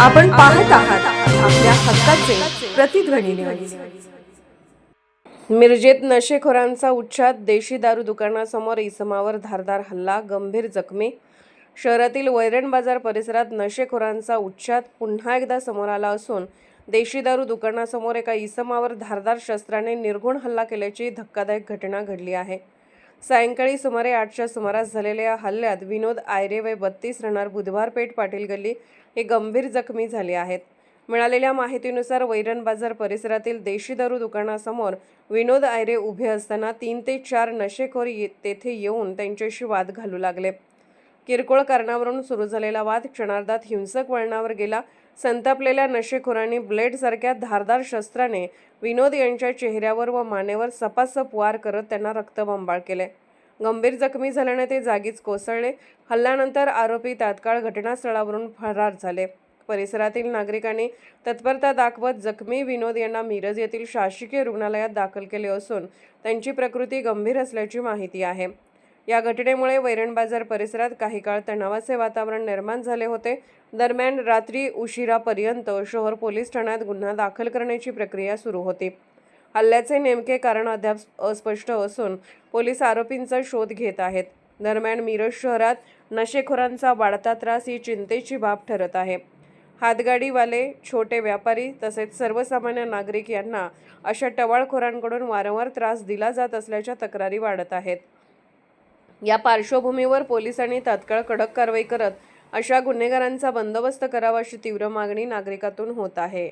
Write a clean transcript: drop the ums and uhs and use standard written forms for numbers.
आपण पाहत आहात आपल्या हक्काचे प्रतिध्वनी न्यूज। मिरजेत नशेखोरांचा उच्छाद, देशी दारू दुकानासमोर इसमावर धारदार हल्ला, गंभीर जखमी। शहरातील वैरण बाजार परिसरात नशेखोरांचा उच्छाद पुन्हा एकदा समोर आला असून देशी दारू दुकानासमोर एका इसमावर धारदार शस्त्राने निर्घुण हल्ला केल्याची धक्कादायक घटना घडली आहे। सायंकाळी सुमारे 8च्या सुमारास झालेल्या या हल्ल्यात विनोद आयरे वय 32 राहणार बुधवार पेठ पाटील गल्ली हे गंभीर जखमी झाले आहेत। मिळालेल्या माहितीनुसार वैरण बाजार परिसरातील देशी दारू दुकानासमोर विनोद आयरे उभे असताना 3 ते 4 नशेखोर तेथे येऊन त्यांच्याशी वाद घालू लागले। किरकोळ कारणावरून सुरू झालेला वाद क्षणार्धात हिंसक वळणावर गेला। संतापलेल्या नशेखोरांनी ब्लेडसारख्या धारदार शस्त्राने विनोद यांच्या चेहऱ्यावर व मानेवर सपासप वार करत त्यांना रक्तबंबाळ केले। गंभीर जखमी झाल्याने ते जागीच कोसळले। हल्ल्यानंतर आरोपी तात्काळ घटनास्थळावरून फरार झाले। परिसरातील नागरिकांनी तत्परता दाखवत जखमी विनोद यांना मिरज येथील शासकीय रुग्णालयात दाखल केले असून त्यांची प्रकृती गंभीर असल्याची माहिती आहे। या घटनेमुळे वैरण बाजार परिसरात काही काळ तणावाचे वातावरण निर्माण झाले होते। दरम्यान रात्री उशिरापर्यंत शहर पोलीस ठाण्यात गुन्हा दाखल करण्याची प्रक्रिया सुरू होती। हल्ल्याचे नेमके कारण अद्याप अस्पष्ट असून पोलीस आरोपींचा शोध घेत आहेत। दरम्यान मिरज शहरात नशेखोरांचा वाढता त्रास ही चिंतेची बाब ठरत आहे। हातगाडीवाले, छोटे व्यापारी तसेच सर्वसामान्य नागरिक यांना अशा टवाळखोरांकडून वारंवार त्रास दिला जात असल्याच्या तक्रारी वाढत आहेत। या पार्श्वभूमीवर पोलिसांनी तात्काळ कडक कारवाई करत अशा गुन्हेगारांचा बंदोबस्त करावा अशी तीव्र मागणी नागरिकातून होत आहे।